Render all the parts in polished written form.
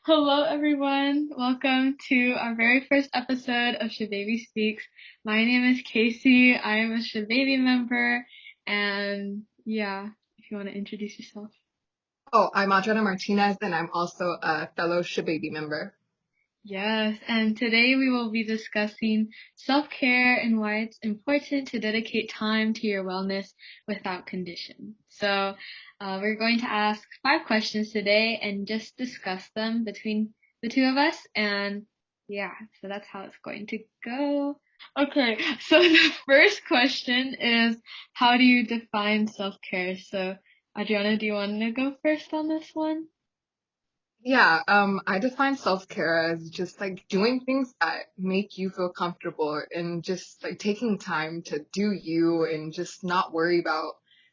Hello, everyone. Welcome to our very first episode of SHABABY Speaks. My name is Casey. I am a SHABABY member, and yeah, if you want to introduce yourself. Oh, I'm Adriana Martinez, and I'm also a fellow SHABABY member. Yes, and today we will be discussing self-care and why it's important to dedicate time to your wellness without condition. We're going to ask 5 questions today and just discuss them between the two of us. And yeah, so that's how it's going to go. Okay, so the first question is, how do you define self-care? So, Adriana, do you want to go first on this one? Yeah, I define self-care as just like doing things that make you feel comfortable and just like taking time to do you and just not worry about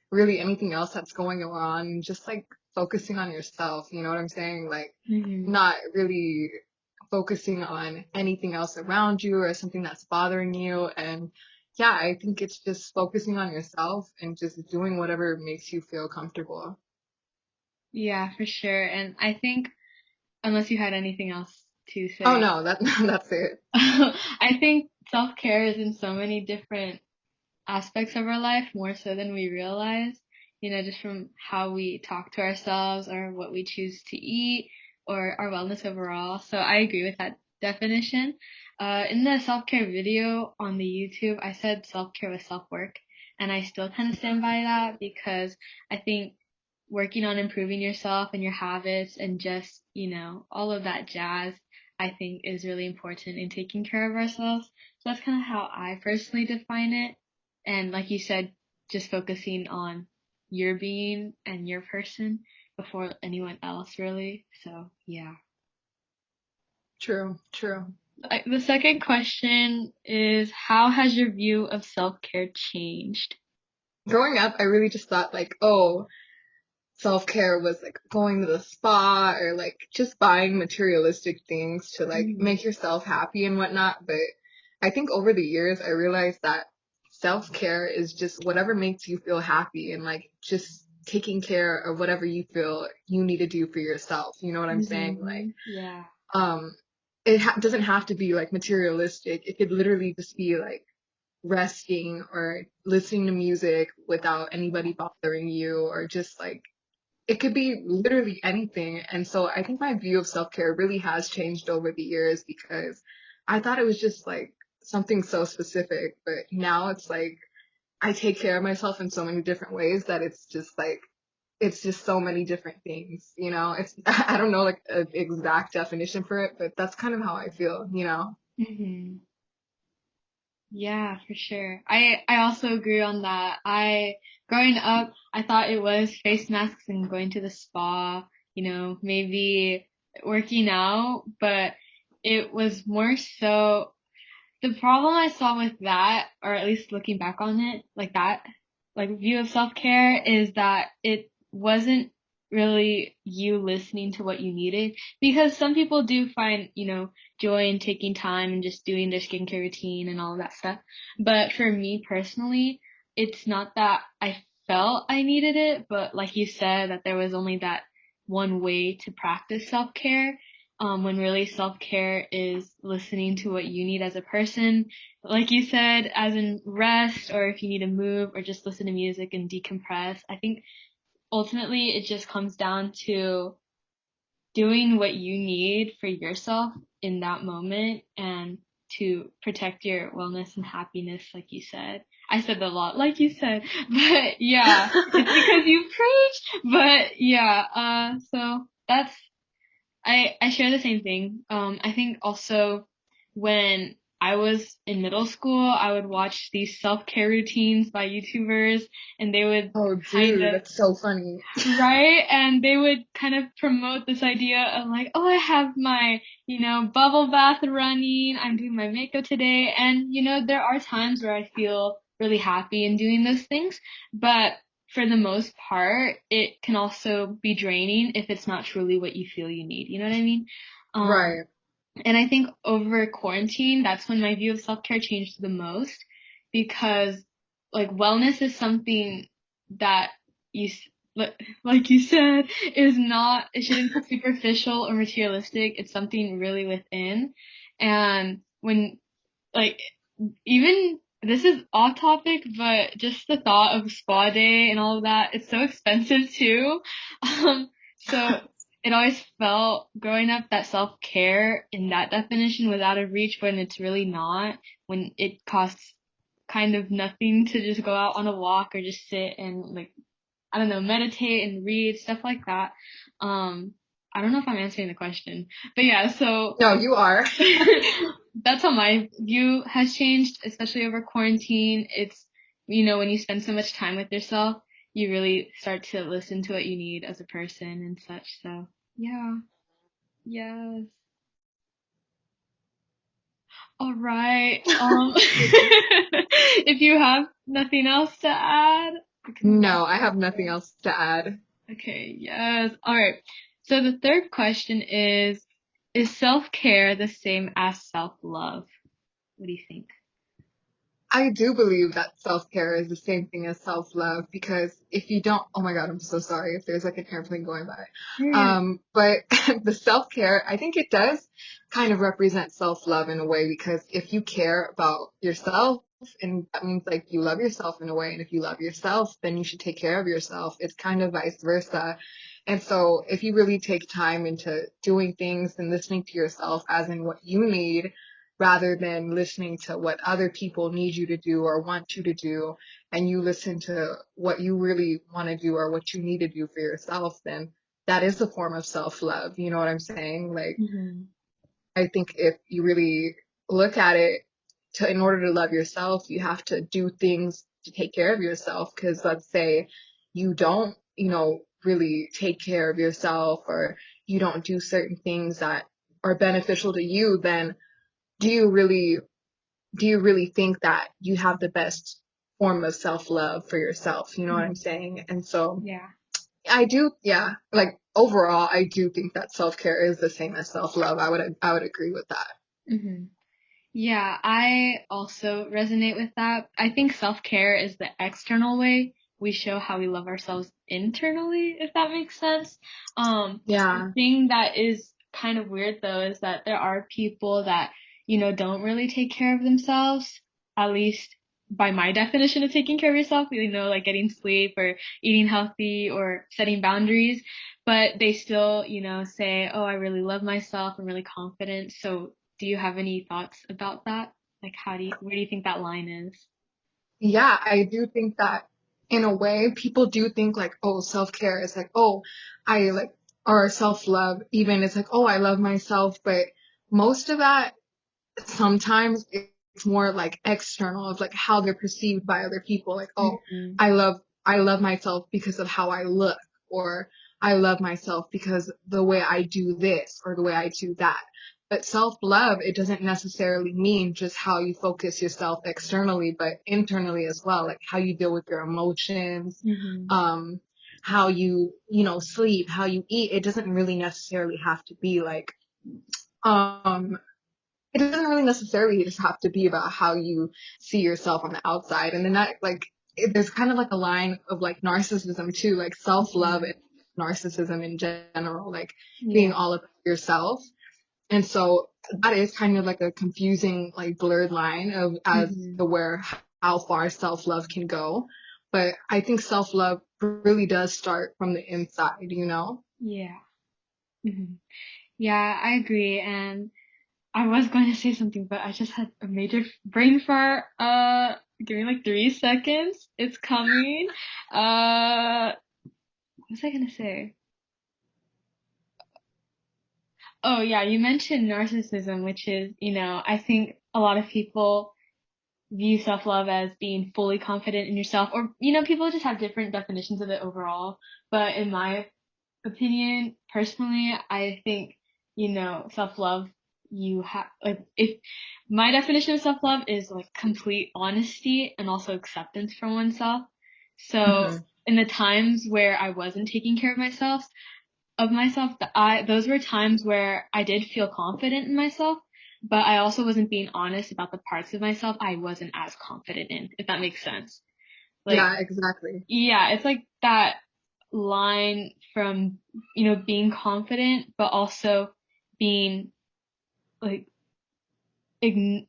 really anything else that's going on and just like focusing on yourself, you know what I'm saying? Like Mm-hmm. not really focusing on anything else around you or something that's bothering you. And yeah, I think it's just focusing on yourself and just doing whatever makes you feel comfortable. Yeah, for sure. And I think unless you had anything else to Oh say. no, that that's it. I think self-care is in so many different aspects of our life, more so than we realize, just from how we talk to ourselves or what we choose to eat or our wellness overall. So I agree with that definition. In the self-care video on the YouTube, I said self-care was self-work, and I still kind of stand by that because I think working on improving yourself and your habits and just, all of that jazz, I think is really important in taking care of ourselves. So that's kind of how I personally define it. And like you said, just focusing on your being and your person before anyone else, really. So, yeah. True, true. The second question is, how has your view of self-care changed? Growing up, I really just thought like, oh, self-care was like going to the spa or like just buying materialistic things to like Mm-hmm. make yourself happy and whatnot. But I think over the years, I realized that self-care is just whatever makes you feel happy and like just taking care of whatever you feel you need to do for yourself. You know what I'm saying? Like, Mm-hmm. Yeah. um, doesn't have to be like materialistic. It could literally just be like resting or listening to music without anybody bothering you or just like it could be literally anything. And so I think my view of self-care really has changed over the years because I thought it was just like something so specific, but now it's like I take care of myself in so many different ways that it's just so many different things, you know? It's I don't know like an exact definition for it, but that's kind of how I feel, you know? Mm-hmm. Yeah, for sure. I also agree on that. Growing up, I thought it was face masks and going to the spa, maybe working out, but it was more so the problem I saw with that, or at least looking back on it, like that, like view of self-care is that it wasn't really you listening to what you needed because some people do find, joy in taking time and just doing their skincare routine and all of that stuff. But for me personally, it's not that I felt I needed it, but like you said, that there was only that one way to practice self-care, when really self-care is listening to what you need as a person. Like you said, as in rest, or if you need to move, or just listen to music and decompress. I think ultimately it just comes down to doing what you need for yourself in that moment and to protect your wellness and happiness, like you said. I said that a lot, like you said, but yeah, it's because you preach, but yeah, so I share the same thing. I think also when I was in middle school, I would watch these self-care routines by YouTubers, and they would Oh, kind dude, of, that's so funny. right? And they would kind of promote this idea of like, oh, I have my, bubble bath running. I'm doing my makeup today. And, there are times where I feel really happy in doing those things, but for the most part, it can also be draining if it's not truly what you feel you need. You know what I mean? Um, Right. and I think over quarantine, that's when my view of self-care changed the most because like wellness is something that you like you said, is not, it shouldn't be superficial or materialistic. It's something really within. And when, like, even, this is off topic, but just the thought of spa day and all of that, it's so expensive too. So it always felt growing up that self-care in that definition was out of reach when it's really not, when it costs kind of nothing to just go out on a walk or just sit and like, I don't know, meditate and read, stuff like that. Um, I don't know if I'm answering the question, but yeah, so No, you are. that's how my view has changed, especially over quarantine. It's, when you spend so much time with yourself, you really start to listen to what you need as a person and such. So, yeah, yes. All right. If you have nothing else to add, we can wrap No, I up have nothing there. else to add. Okay, yes. All right. So the third question is self-care the same as self-love? What do you think? I do believe that self-care is the same thing as self-love because if you don't, oh my God, I'm so sorry if there's like an airplane going by. Yeah. But the self-care, I think it does kind of represent self-love in a way because if you care about yourself, and that means like you love yourself in a way, and if you love yourself, then you should take care of yourself. It's kind of vice versa. And so if you really take time into doing things and listening to yourself as in what you need, rather than listening to what other people need you to do or want you to do, and you listen to what you really want to do or what you need to do for yourself, then that is a form of self-love. You know what I'm saying? Like, Mm-hmm. I think if you really look at it, in order to love yourself, you have to do things to take care of yourself. Because let's say you don't, really take care of yourself, or you don't do certain things that are beneficial to you, then do you really do you really think that you have the best form of self-love for yourself? You know what I'm Mm-hmm. saying? And so Yeah. I do, yeah, like overall, I do think that self-care is the same as self-love. I would agree with that. Mm-hmm. Yeah, I also resonate with that. I think self-care is the external way we show how we love ourselves internally, if that makes sense. The Yeah. thing that is kind of weird though is that there are people that, don't really take care of themselves, at least by my definition of taking care of yourself, like getting sleep or eating healthy or setting boundaries, but they still, say, "Oh, I really love myself. I'm really confident." So do you have any thoughts about that? Like, where do you think that line is? Yeah, I do think that in a way, people do think like, oh, self-care is like, oh, I like, or self-love even is like, oh, I love myself. But most of that sometimes it's more like external of like how they're perceived by other people. Like, oh, Mm-hmm. I love myself because of how I look, or I love myself because the way I do this or the way I do that. But self-love, it doesn't necessarily mean just how you focus yourself externally, but internally as well, like how you deal with your emotions, Mm-hmm. um, how sleep, how you eat. It doesn't really necessarily have to be like, um, it doesn't really necessarily just have to be about how you see yourself on the outside. And then that, like, there's kind of like a line of like narcissism too, like self-love Mm-hmm. and narcissism in general, like being Yeah. all about yourself. And so that is kind of like a confusing, like blurred line of as Mm-hmm. to where how far self-love can go. But I think self-love really does start from the inside. Yeah. Mm-hmm. Yeah, I agree. And I was going to say something, but I just had a major brain fart. Give me like 3 seconds. It's coming. What was I gonna say? Oh yeah, you mentioned narcissism, which is, I think a lot of people view self-love as being fully confident in yourself, or people just have different definitions of it overall, but in my opinion personally, I think self-love, you have, like, if my definition of self-love is like complete honesty and also acceptance from oneself. So Hmm. in the times where I wasn't taking care of myself, those were times where I did feel confident in myself, but I also wasn't being honest about the parts of myself I wasn't as confident in, if that makes sense. Like, Yeah, exactly. yeah, it's like that, line from, being confident, but also being like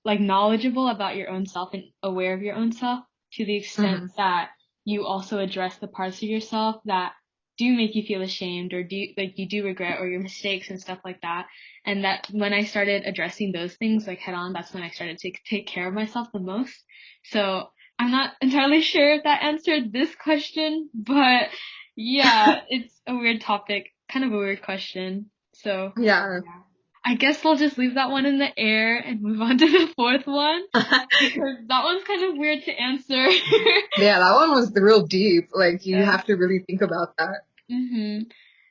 like knowledgeable about your own self and aware of your own self to the extent Hmm. that you also address the parts of yourself that do make you feel ashamed or do like you do regret or your mistakes and stuff like that. And that when I started addressing those things like head on, that's when I started to take care of myself the most. So I'm not entirely sure if that answered this question, but yeah, it's a weird topic, kind of a weird question. So Yeah. yeah. I guess I'll just leave that one in the air and move on to the fourth one because that one's kind of weird to answer. Yeah, that one was real deep. Like, you Yeah. have to really think about that.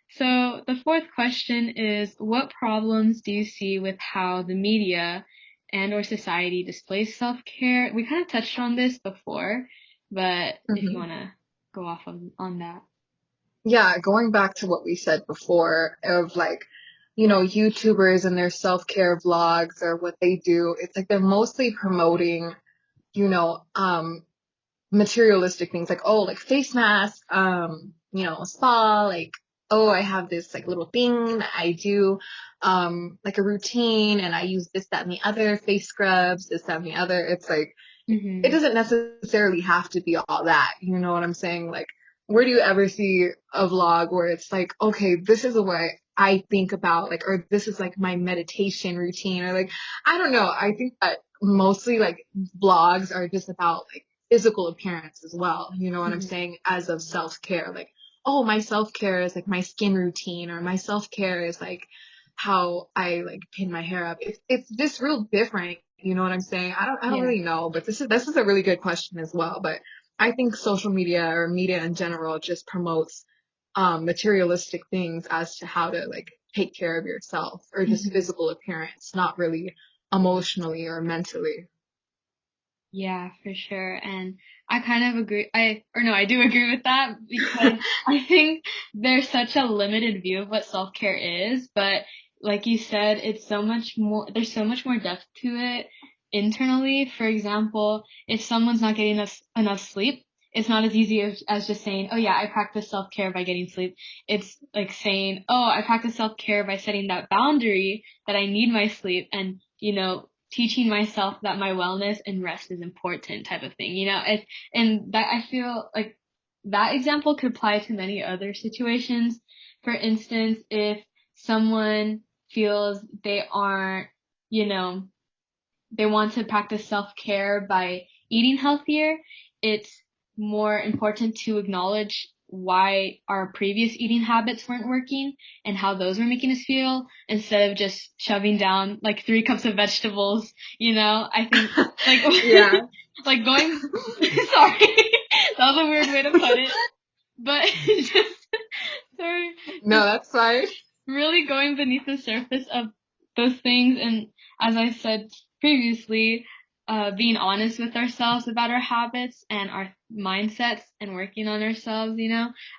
So the fourth question is, what problems do you see with how the media and or society displays self-care? We kind of touched on this before, but if you Hmm. want to go off on that. Yeah, going back to what we said before of like, YouTubers and their self-care vlogs or what they do, it's like they're mostly promoting, you know, materialistic things like, oh, like face mask, spa, like, oh, I have this like little thing that I do, like a routine and I use this, that, and the other, face scrubs, this, that, and the other. It's like, it Mhm. doesn't necessarily have to be all that. You know what I'm saying? Like, where do you ever see a vlog where it's like, okay, this is what I think about, like, or this is like my meditation routine, or like, I don't know. I think that mostly like vlogs are just about like physical appearance as well. You know what I'm Mhm. saying? As of self-care, like, oh, my self-care is like my skin routine, or my self-care is like how I like pin my hair up. It's just real different. You know what I'm saying? I don't Yeah. really know, but this is a really good question as well. But I think social media or media in general just promotes materialistic things as to how to like take care of yourself or just Mhm. physical appearance, not really emotionally or mentally. Yeah, for sure. And I kind of agree. I do agree with that because I think there's such a limited view of what self-care is, but like you said, it's so much more, there's so much more depth to it internally. For example, if someone's not getting enough sleep, it's not as easy as just saying, oh yeah, I practice self-care by getting sleep. It's like saying, oh, I practice self-care by setting that boundary that I need my sleep and, teaching myself that my wellness and rest is important type of thing, and that I feel like that example could apply to many other situations. For instance, if someone feels they aren't, you know, they want to practice self-care by eating healthier, it's more important to acknowledge why our previous eating habits weren't working and how those were making us feel instead of just shoving down like 3 cups of vegetables, I think like Yeah. like going sorry, that was a weird way to put it, but just sorry, No, just that's fine. really going beneath the surface of those things. And as I said previously, being honest with ourselves about our habits and our mindsets and working on ourselves,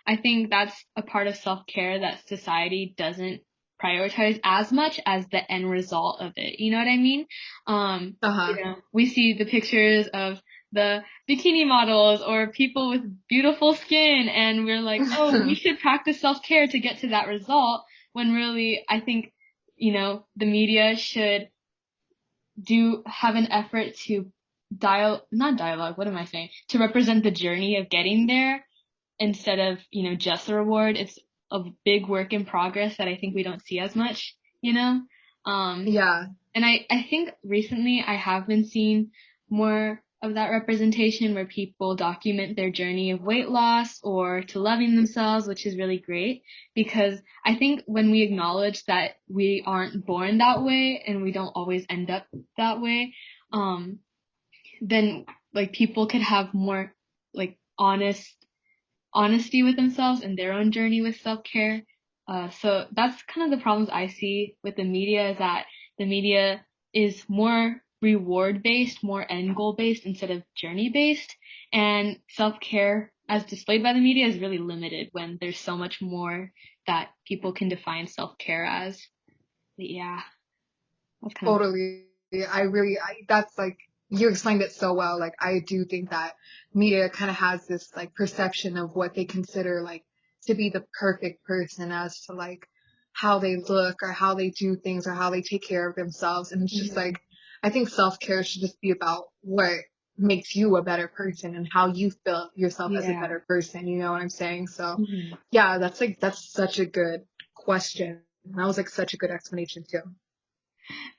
I think that's a part of self-care that society doesn't prioritize as much as the end result of it. You know what I mean? Uh-huh. We see the pictures of the bikini models or people with beautiful skin and we're like, oh, we should practice self-care to get to that result when really I think, the media should have an effort to not dialogue, what am I saying? To represent the journey of getting there instead of, just the reward. It's a big work in progress that I think we don't see as much, you know? Um, Yeah. and I think recently I have been seeing more of that representation where people document their journey of weight loss or to loving themselves, which is really great because I think when we acknowledge that we aren't born that way and we don't always end up that way, um, then like people could have more like honesty with themselves and their own journey with self-care. So that's kind of the problems I see with the media is that the media is more reward based, more end goal based instead of journey based. And self-care as displayed by the media is really limited when there's so much more that people can define self-care as. But yeah, that's kind of, Totally. That's like, you explained it so well. Like, I do think that media kind of has this like perception of what they consider like to be the perfect person as to like how they look or how they do things or how they take care of themselves. And it's just Mhm. like, I think self-care should just be about what makes you a better person and how you feel yourself as a Yeah. better person. You know what I'm saying? So Mhm. yeah, that's such a good question. That was like such a good explanation too.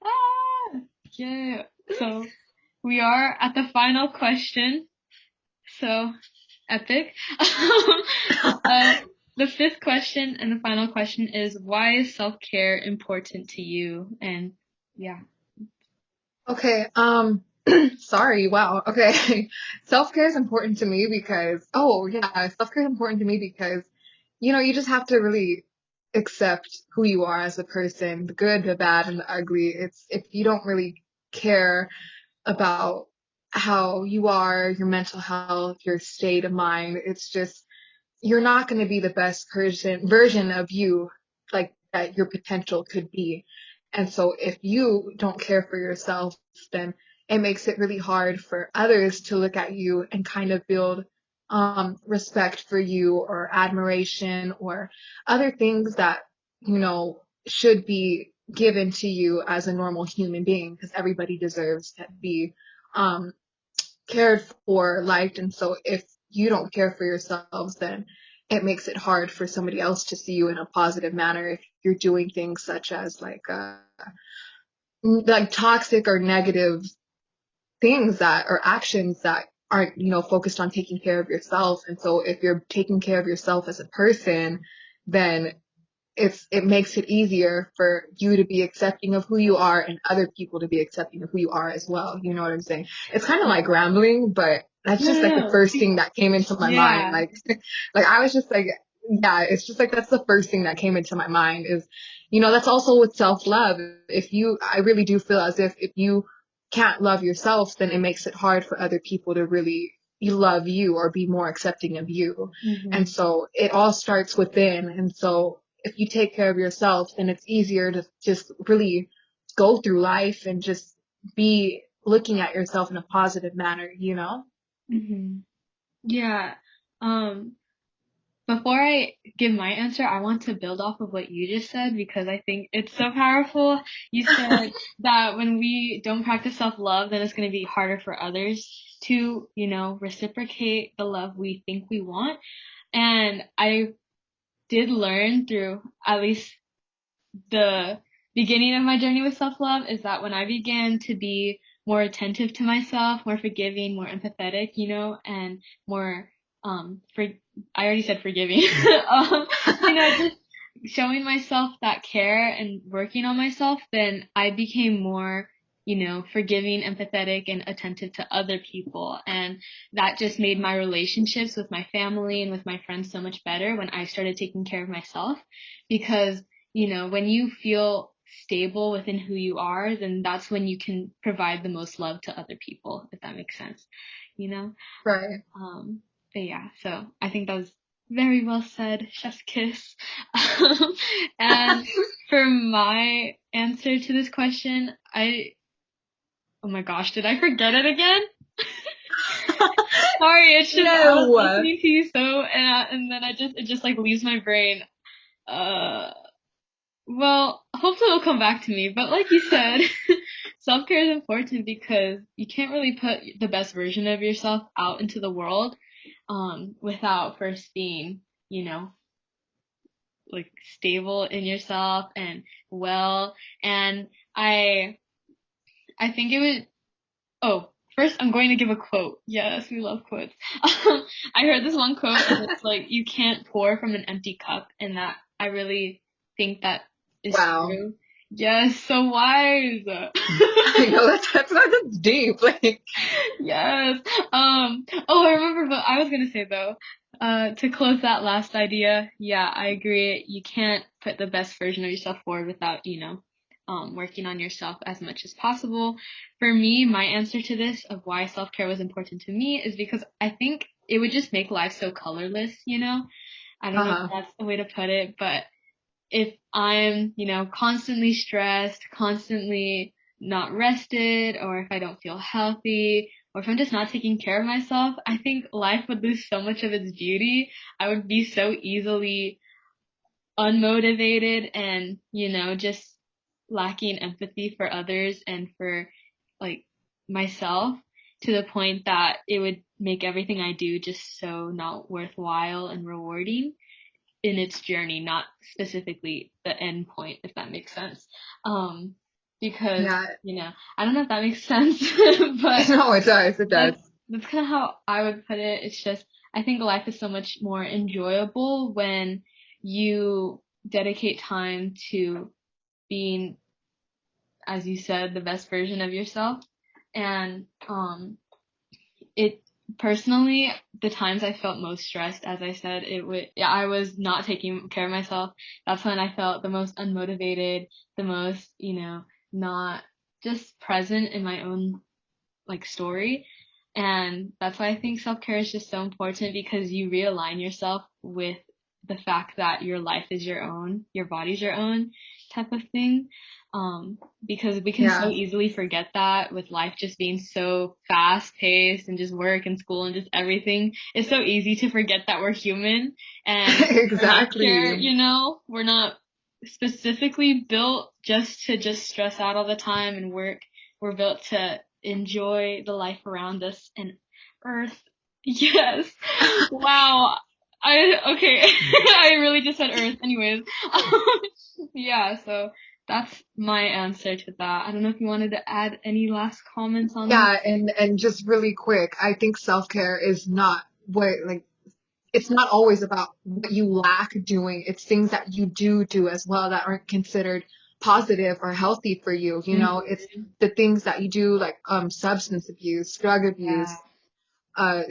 Ah, yeah. So we are at the final question. So epic. uh, the fifth question and the final question is, why is self-care important to you? And yeah. Okay, sorry, wow. Okay. Self-care is important to me because, oh yeah, self-care is important to me because, you just have to really accept who you are as a person, the good, the bad, and the ugly. It's, if you don't really care about how you are, your mental health, your state of mind, it's just, you're not going to be the best version of you like that your potential could be. And so if you don't care for yourself, then it makes it really hard for others to look at you and kind of build respect for you or admiration or other things that, should be given to you as a normal human being, because everybody deserves to be um, cared for, liked. And so if you don't care for yourselves, then it makes it hard for somebody else to see you in a positive manner if you're doing things such as like toxic or negative things that or actions that aren't, focused on taking care of yourself. And so if you're taking care of yourself as a person, then it makes it easier for you to be accepting of who you are and other people to be accepting of who you are as well. You know what I'm saying? It's kind of like Yeah. rambling, but that's No, just no, like the no. first thing that came into my mind. Yeah. Like I was just like, yeah, it's just like that's the first thing that came into my mind is, that's also with self-love. I really do feel as if you can't love yourself, then it makes it hard for other people to really love you or be more accepting of you. And Mhm. so it all starts within. And so if you take care of yourself, then it's easier to just really go through life and just be looking at yourself in a positive manner. Mhm. Yeah. Um, Before I give my answer, I want to build off of what you just said because I think it's so powerful. You said that when we don't practice self-love, then it's going to be harder for others to, reciprocate the love we think we want. And I did learn through at least the beginning of my journey with self-love is that when I began to be more attentive to myself, more forgiving, more empathetic, and more for I already said forgiving. Just showing myself that care and working on myself, then I became more, forgiving, empathetic, and attentive to other people. And that just made my relationships with my family and with my friends so much better when I started taking care of myself because when you feel stable within who you are, then that's when you can provide the most love to other people, if that makes sense, you know? Right. Um, but yeah, so I think that was very well said, chef's kiss. And for my answer to this question, oh my gosh, did I forget it again? Sorry, it's just, I was No. listening to you and then it just like leaves my brain. Uh, Well, hopefully it'll come back to me. But like you said, self-care is important because you can't really put the best version of yourself out into the world, without first being, you know, like stable in yourself and well. And I think it would, oh, first I'm going to give a quote. Yes, we love quotes. I heard this one quote and it's like, you can't pour from an empty cup. And that I really think that is Wow. true. Yes, so wise. I know that's deep. Like, Yes. Oh, I remember what I was gonna say though. To close that last idea, yeah, I agree. You can't put the best version of yourself forward without, working on yourself as much as possible. For me, my answer to this of why self-care was important to me is because I think it would just make life so colorless. I don't know if uh-huh. that's the way to put it, but if I'm, constantly stressed, constantly not rested, or if I don't feel healthy, or if I'm just not taking care of myself, I think life would lose so much of its beauty. I would be so easily unmotivated and, just lacking empathy for others and for like myself to the point that it would make everything I do just so not worthwhile and rewarding in its journey, not specifically the end point, if that makes sense. Because, Yeah. I don't know if that makes sense, but No, it does. It does. that's kind of how I would put it. It's just, I think life is so much more enjoyable when you dedicate time to being, as you said, the best version of yourself. And it personally, the times I felt most stressed, as I said, I was not taking care of myself. That's when I felt the most unmotivated, the most, not just present in my own like story. And that's why I think self-care is just so important, because you realign yourself with the fact that your life is your own, your body's your own type of thing. Because we can so Yeah. easily forget that with life just being so fast paced and just work and school and just everything. It's so easy to forget that we're human and we're not here, Exactly. we're not specifically built to just stress out all the time and work. We're built to enjoy the life around us and Earth. Yes. Wow. Okay. I really just said Earth. Anyways. Yeah, so that's my answer to that. I don't know if you wanted to add any last comments on this. Yeah, and just really quick, I think self-care is not what like it's not always about what you lack doing. It's things that you do as well that aren't considered positive or healthy for you. You know, it's Mm-hmm. the things that you do like substance abuse, drug Yeah. abuse, uh,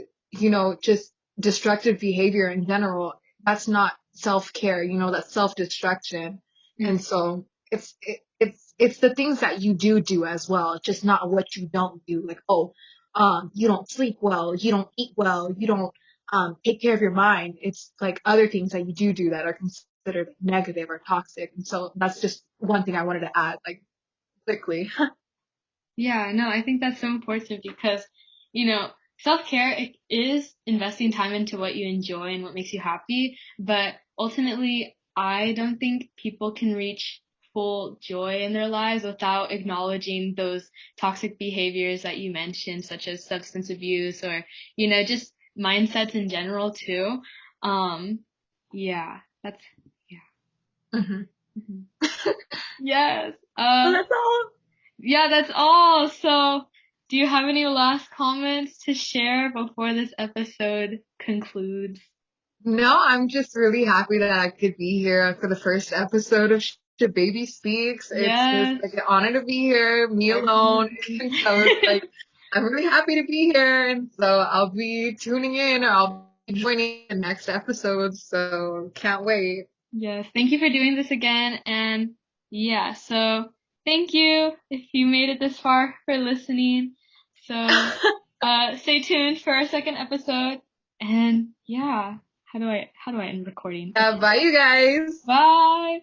just destructive behavior in general. That's not self-care, that's self-destruction. And Mm. so it's the things that you do as well, just not what you don't do. Like, oh, you don't sleep well, you don't eat well, you don't take care of your mind. It's like other things that you do that are considered negative or toxic. And so that's just one thing I wanted to add, like quickly. Yeah, no, I think that's so important because, self-care it is investing time into what you enjoy and what makes you happy, but ultimately, I don't think people can reach full joy in their lives without acknowledging those toxic behaviors that you mentioned, such as substance abuse or, just mindsets in general too. Um, yeah, yeah. Hmm. Mhm. Yes. So that's all. Yeah, that's all. So, do you have any last comments to share before this episode concludes? No, I'm just really happy that I could be here for the first episode of SHABABY Speaks. It's just Yes, like an honor to be here, me alone. definitely. And so it's like, I'm really happy to be here. And so I'll be tuning in or I'll be joining the next episode. So can't wait. Yes, thank you for doing this again. And yeah, so thank you if you made it this far for listening. So, stay tuned for our second episode. And yeah, how do I end recording? Yeah, Okay, bye, you guys. bye.